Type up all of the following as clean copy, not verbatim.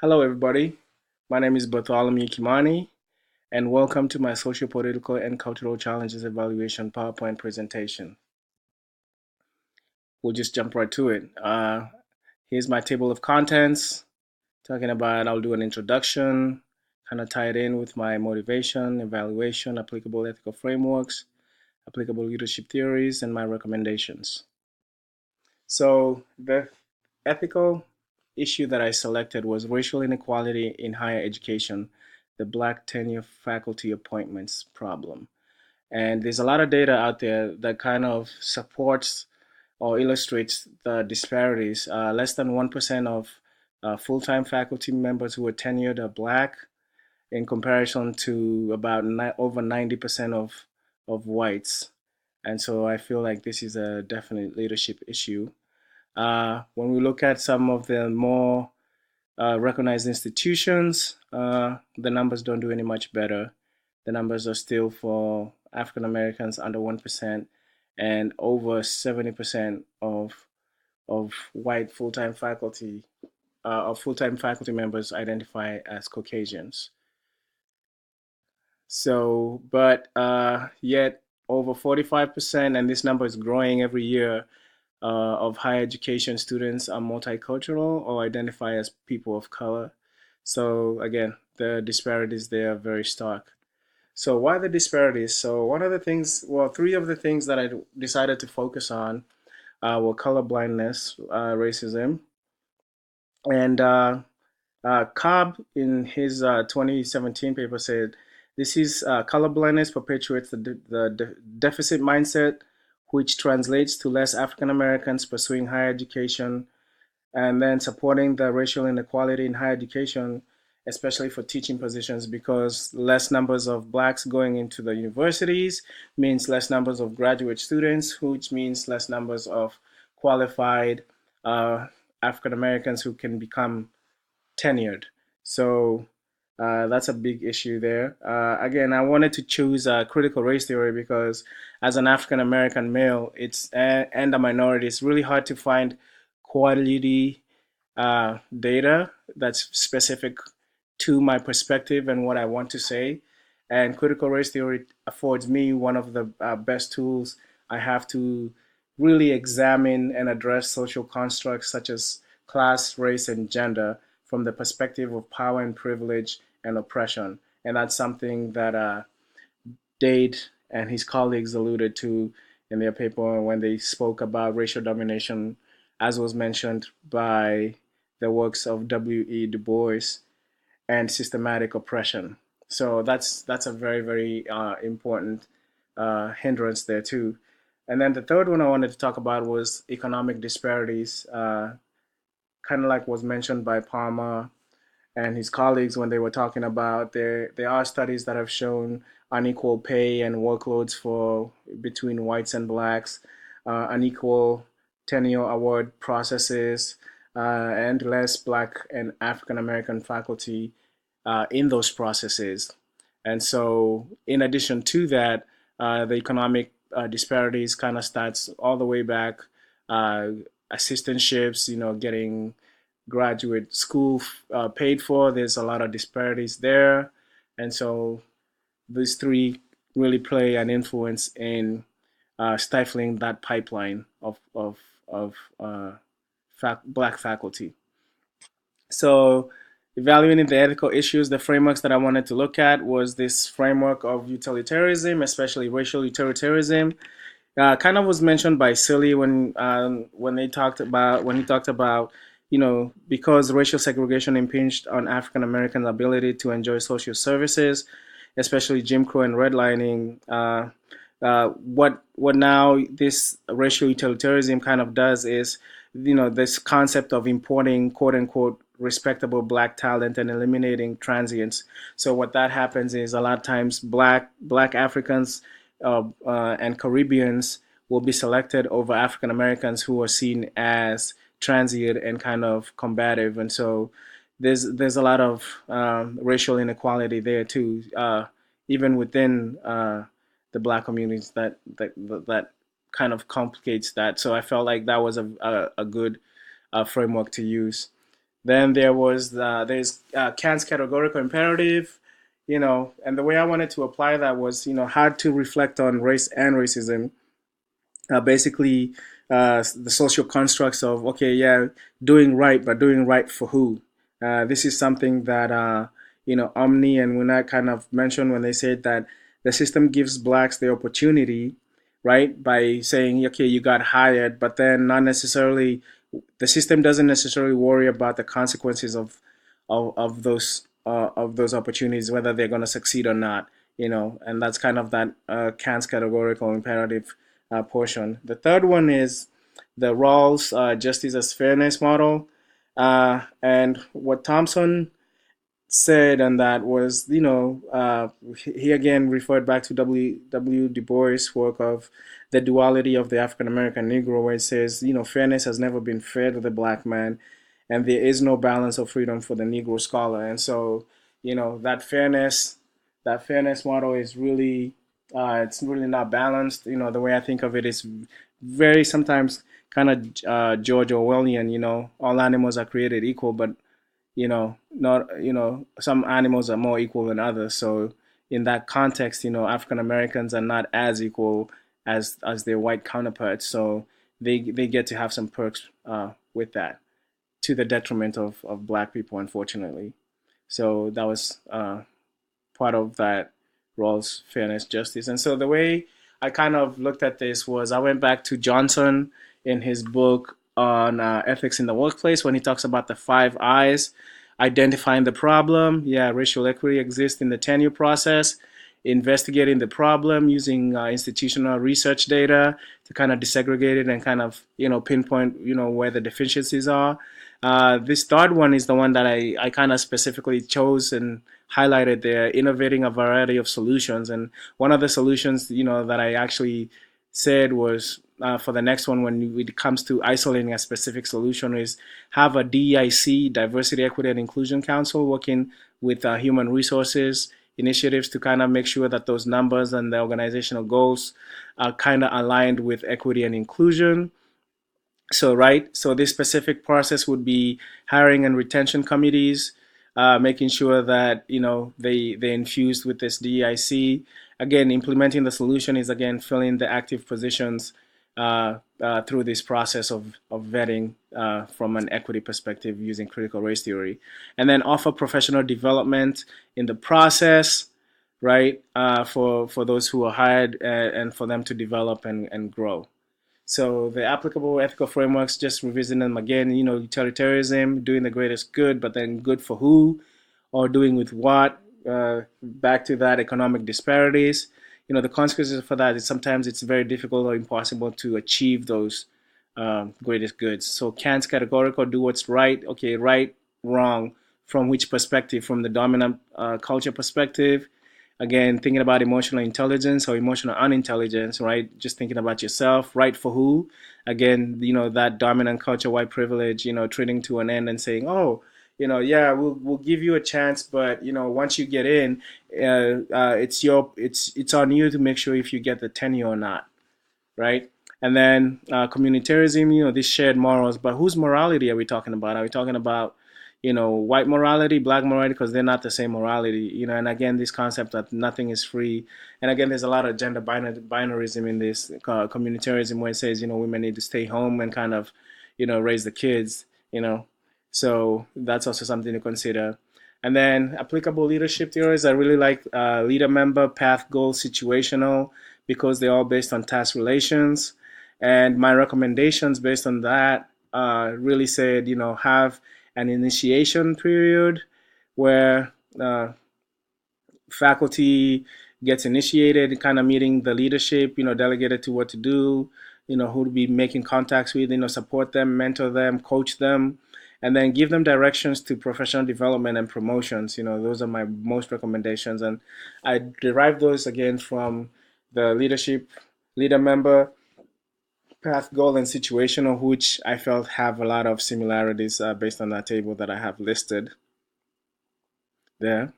Hello, everybody. My name is Bartholomew Kimani, and welcome to my Socio-Political and Cultural Challenges Evaluation PowerPoint presentation. We'll just jump right to it. Here's my table of contents, I'll do an introduction, kind of tie it in with my motivation, evaluation, applicable ethical frameworks, applicable leadership theories, and my recommendations. So the ethical issue that I selected was racial inequality in higher education, the Black tenure faculty appointments problem. And there's a lot of data out there that kind of supports or illustrates the disparities. Less than 1% of full-time faculty members who are tenured are Black in comparison to about over 90% of whites. And so I feel like this is a definite leadership issue. When we look at some of the more recognized institutions, the numbers don't do any much better. The numbers are still for African Americans under 1% and over 70% of white full-time faculty full-time faculty members identify as Caucasians. So, but yet over 45%, and this number is growing every year, of higher education students are multicultural or identify as people of color. So again, the disparities there are very stark. So why the disparities? So one of the things, well, three of the things that I decided to focus on were color blindness, racism, and Cobb in his 2017 paper said, this is colorblindness perpetuates the deficit mindset, which translates to less African Americans pursuing higher education and then supporting the racial inequality in higher education, especially for teaching positions, because less numbers of Blacks going into the universities means less numbers of graduate students, which means less numbers of qualified African Americans who can become tenured. So that's a big issue there. Again, I wanted to choose critical race theory because as an African American male, and a minority, it's really hard to find quality data that's specific to my perspective and what I want to say. And critical race theory affords me one of the best tools I have to really examine and address social constructs such as class, race, and gender from the perspective of power and privilege and oppression. And that's something that Dade and his colleagues alluded to in their paper when they spoke about racial domination, as was mentioned by the works of W.E. Du Bois and systematic oppression. So that's a very, very important hindrance there too. And then the third one I wanted to talk about was economic disparities, kind of like was mentioned by Palmer and his colleagues when they were talking about there are studies that have shown unequal pay and workloads for between whites and blacks, unequal tenure award processes, and less black and African American faculty in those processes. And so, in addition to that, the economic disparities kind of starts all the way back. Uh, Assistantships, getting graduate school paid for. There's a lot of disparities there. And so these three really play an influence in stifling that pipeline of black faculty. So evaluating the ethical issues, the frameworks that I wanted to look at was this framework of utilitarianism, especially racial utilitarianism. Kind of was mentioned by Silly when he talked about because racial segregation impinged on African Americans' ability to enjoy social services, especially Jim Crow and redlining. What now this racial utilitarianism kind of does is, this concept of importing quote unquote respectable black talent and eliminating transients. So what that happens is a lot of times black Africans and Caribbeans will be selected over African Americans who are seen as transient and kind of combative, and so there's a lot of racial inequality there too, even within the black communities that kind of complicates that. So I felt like that was a good framework to use. Then there's Kant's categorical imperative, and the way I wanted to apply that was, how to reflect on race and racism, basically the social constructs of, okay, yeah, doing right, but doing right for who? This is something that Omni and Winat kind of mentioned when they said that the system gives blacks the opportunity, right, by saying, okay, you got hired, but then not necessarily, the system doesn't necessarily worry about the consequences of those opportunities, whether they're going to succeed or not, and that's kind of that Kant's categorical imperative portion. The third one is the Rawls justice as fairness model. And what Thompson said on that was, he again referred back to W. Du Bois' work of the duality of the African American Negro, where it says, fairness has never been fair to the black man, and there is no balance of freedom for the Negro scholar. And so, that fairness model is really, it's really not balanced. The way I think of it is very sometimes kind of George Orwellian. All animals are created equal, but not, some animals are more equal than others. So in that context, African Americans are not as equal as their white counterparts. So they get to have some perks with that, to the detriment of black people, unfortunately. So that was part of that Rawls fairness justice. And so the way I kind of looked at this was, I went back to Johnson in his book on ethics in the workplace, when he talks about the 5 I's: identifying the problem. Yeah, racial equity exists in the tenure process. Investigating the problem using institutional research data to kind of desegregate it and kind of pinpoint where the deficiencies are. This third one is the one that I kind of specifically chose and highlighted there: innovating a variety of solutions. And one of the solutions that I actually said was, for the next one, when it comes to isolating a specific solution, is have a DEIC, Diversity, Equity, and Inclusion Council, working with human resources initiatives to kind of make sure that those numbers and the organizational goals are kind of aligned with equity and inclusion. So, right, so this specific process would be hiring and retention committees, making sure that they infused with this DEIC. Again, implementing the solution is, again, filling the active positions through this process of vetting from an equity perspective using critical race theory, and then offer professional development in the process, right, for those who are hired, and for them to develop and grow. So the applicable ethical frameworks, just revisiting them again, utilitarianism, doing the greatest good, but then good for who, or doing with what. Back to that, economic disparities. The consequences for that is sometimes it's very difficult or impossible to achieve those greatest goods. So Kant's categorical, do what's right. Okay, right, wrong. From which perspective? From the dominant culture perspective. Again, thinking about emotional intelligence or emotional unintelligence, right? Just thinking about yourself, right for who? Again, that dominant culture, white privilege, treating to an end and saying, oh, yeah, we'll give you a chance, but once you get in, it's on you to make sure if you get the tenure or not, right? And then communitarianism, these shared morals. But whose morality are we talking about? Are we talking about, white morality, black morality? Because they're not the same morality, And again, this concept that nothing is free. And again, there's a lot of gender binarism in this communitarianism, where it says, women need to stay home and kind of, raise the kids, So that's also something to consider. And then applicable leadership theories, I really like leader, member, path, goal, situational, because they're all based on task relations. And my recommendations based on that really said, have an initiation period where faculty gets initiated, kind of meeting the leadership, delegated to what to do, who to be making contacts with, support them, mentor them, coach them, and then give them directions to professional development and promotions. Those are my most recommendations. And I derived those again from the leader, member, path, goal, and situational, which I felt have a lot of similarities based on that table that I have listed there.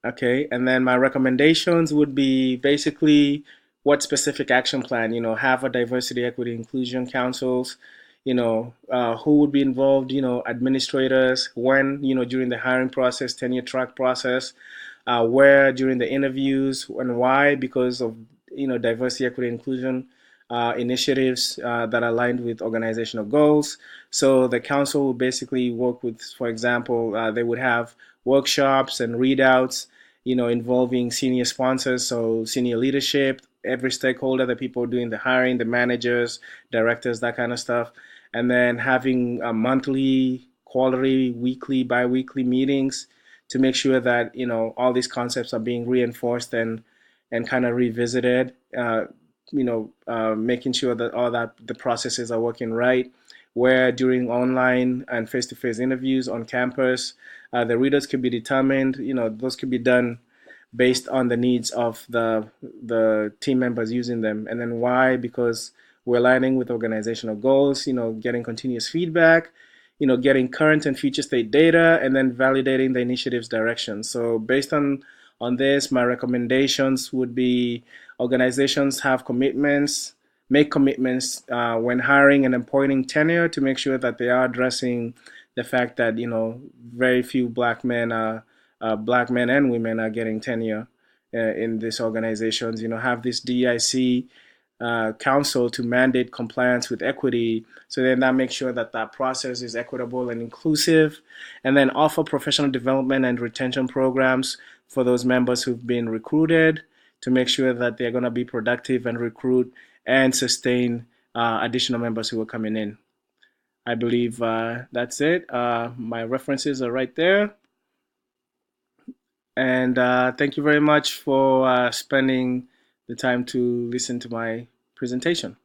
Okay, and then my recommendations would be basically what specific action plan, have a diversity, equity, inclusion councils, who would be involved, administrators, when, during the hiring process, tenure track process, where during the interviews, and why, because of, diversity, equity, inclusion initiatives that are aligned with organizational goals. So the council will basically work with, for example, they would have workshops and readouts, involving senior sponsors, so senior leadership, every stakeholder, the people doing the hiring, the managers, directors, that kind of stuff. And then having monthly, quarterly, weekly, bi-weekly meetings to make sure that, all these concepts are being reinforced and kind of revisited, making sure that all that the processes are working right, where during online and face-to-face interviews on campus, the readers could be determined, those could be done based on the needs of the team members using them. And then why? Because we're aligning with organizational goals, getting continuous feedback, getting current and future state data, and then validating the initiative's direction. So based on this, my recommendations would be organizations have commitments, make commitments when hiring and appointing tenure to make sure that they are addressing the fact that very few black men and women are getting tenure in these organizations. Have this DIC council to mandate compliance with equity. So then that makes sure that that process is equitable and inclusive, and then offer professional development and retention programs for those members who've been recruited to make sure that they're going to be productive and recruit and sustain additional members who are coming in. I believe that's it. My references are right there. And thank you very much for spending the time to listen to my presentation.